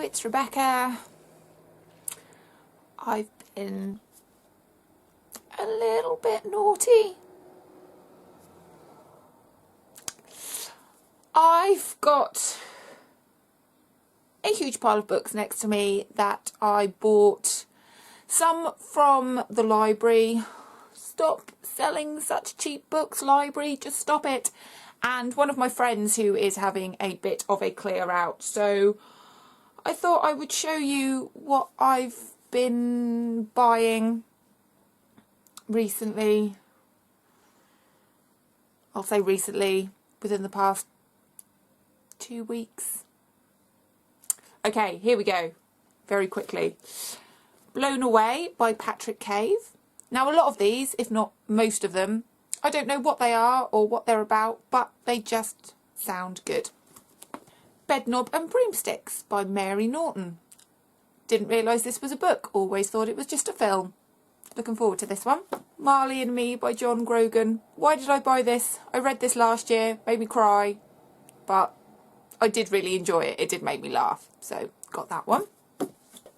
it's Rebecca. I've been a little bit naughty. I've got a huge pile of books next to me that I bought, some from the library. Stop selling such cheap books, library, just stop it. And one of my friends who is having a bit of a clear out, so I thought I would show you what I've been buying recently. I'll say recently, within the past 2 weeks. Okay, here we go, very quickly. Blown Away by Patrick Cave. Now, a lot of these, if not most of them, I don't know what they are or what they're about, but they just sound good. Bedknob and Broomsticks by Mary Norton. Didn't realise this was a book, always thought it was just a film. Looking forward to this one. Marley and Me by John Grogan. Why did I buy this? I read this last year, made me cry, but I did really enjoy it. It did make me laugh, so got that one.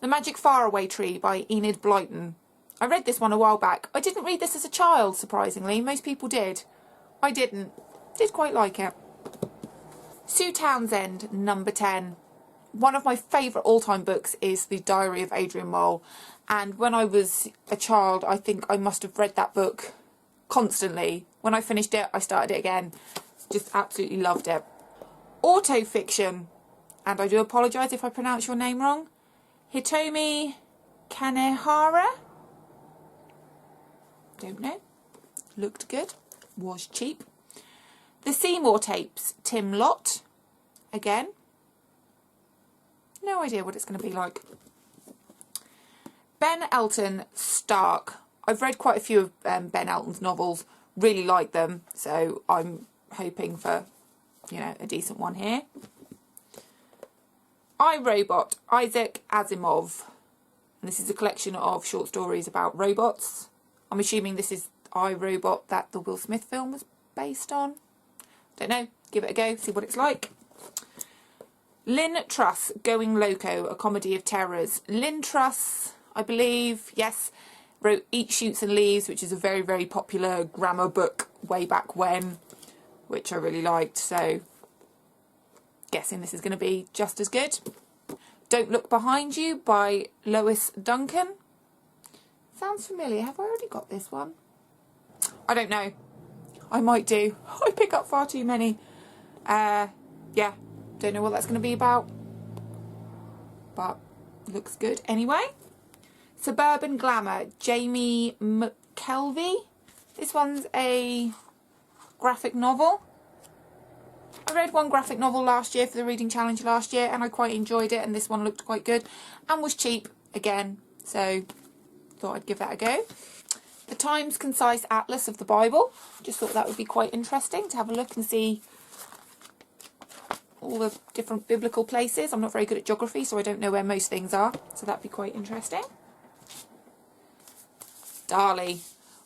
The Magic Faraway Tree by Enid Blyton. I read this one a while back. I didn't read this as a child, surprisingly. Most people did. I didn't. Did quite like it. Sue Townsend, number 10. One of my favourite all-time books is The Diary of Adrian Mole. And when I was a child, I think I must have read that book constantly. When I finished it, I started it again. Just absolutely loved it. Autofiction. And I do apologise if I pronounce your name wrong. Hitomi Kanehara. Don't know. Looked good. Was cheap. The Seymour Tapes, Tim Lott. Again. No idea what it's going to be like. Ben Elton, Stark. I've read quite a few of Ben Elton's novels. Really like them. So I'm hoping for, you know, a decent one here. I, Robot, Isaac Asimov. And this is a collection of short stories about robots. I'm assuming this is I, Robot that the Will Smith film was based on. Don't know. Give it a go. See what it's like. Lynn Truss, Going Loco, a comedy of terrors. Lynn Truss, I believe, yes, wrote Eat, Shoots and Leaves, which is a very, very popular grammar book way back when, which I really liked. So, guessing this is going to be just as good. Don't Look Behind You by Lois Duncan. Sounds familiar. Have I already got this one? I don't know. I might do. I pick up far too many. Yeah, don't know what that's going to be about. But looks good anyway. Suburban Glamour, Jamie McKelvey. This one's a graphic novel. I read one graphic novel last year for the reading challenge last year and I quite enjoyed it, and this one looked quite good and was cheap again, so thought I'd give that a go. The Times Concise Atlas of the Bible. Just thought that would be quite interesting to have a look and see all the different biblical places. I'm not very good at geography, so I don't know where most things are, so that'd be quite interesting. Dali.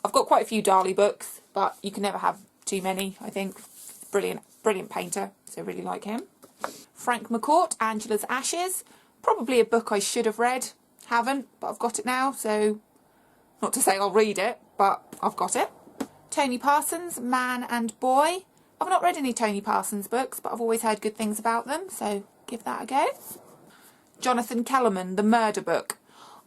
I've got quite a few Dali books, but you can never have too many, I think. Brilliant, brilliant painter, so really like him. Frank McCourt, Angela's Ashes. Probably a book I should have read. Haven't, but I've got it now, so not to say I'll read it, but I've got it. Tony Parsons, Man and Boy. I've not read any Tony Parsons books, but I've always heard good things about them, so give that a go. Jonathan Kellerman, The Murder Book.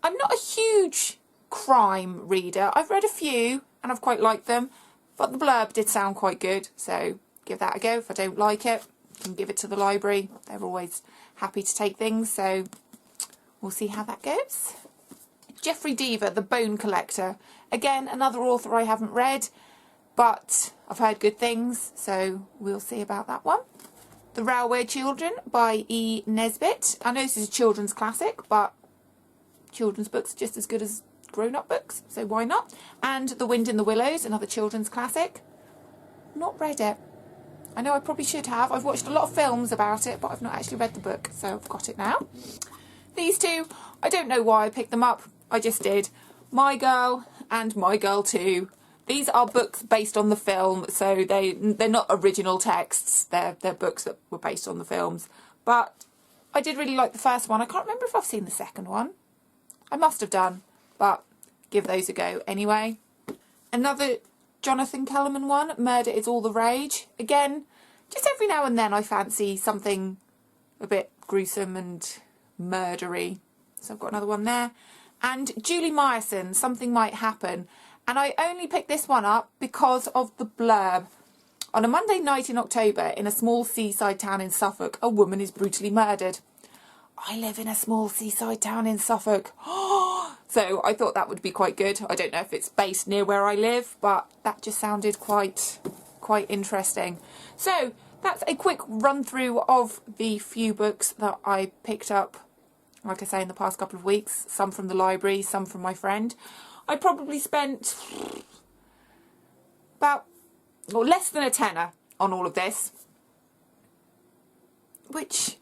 I'm not a huge crime reader. I've read a few and I've quite liked them, but the blurb did sound quite good, so give that a go. If I don't like it, I can give it to the library. They're always happy to take things, so we'll see how that goes. Jeffrey Deaver, The Bone Collector. Again, another author I haven't read, but I've heard good things, so we'll see about that one. The Railway Children by E. Nesbit. I know this is a children's classic, but children's books are just as good as grown-up books, so why not? And The Wind in the Willows, another children's classic. Not read it. I know I probably should have. I've watched a lot of films about it, but I've not actually read the book, so I've got it now. These two, I don't know why I picked them up. I just did. My Girl and My Girl 2. These are books based on the film, so they're not original texts. They're books that were based on the films. But I did really like the first one. I can't remember if I've seen the second one. I must have done, but give those a go anyway. Another Jonathan Kellerman one, Murder is All the Rage. Again, just every now and then I fancy something a bit gruesome and murdery. So I've got another one there. And Julie Myerson, Something Might Happen. And I only picked this one up because of the blurb. On a Monday night in October, in a small seaside town in Suffolk, a woman is brutally murdered. I live in a small seaside town in Suffolk. So I thought that would be quite good. I don't know if it's based near where I live, but that just sounded quite interesting. So that's a quick run through of the few books that I picked up, like I say, in the past couple of weeks. Some from the library, some from my friend. I probably spent about, or less than a tenner on all of this, which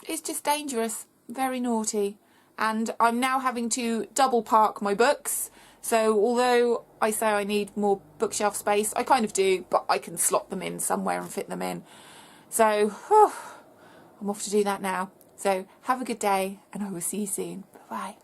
is just dangerous, very naughty. And I'm now having to double park my books. So although I say I need more bookshelf space, I kind of do, but I can slot them in somewhere and fit them in. So I'm off to do that now. So have a good day, and I will see you soon. Bye-bye.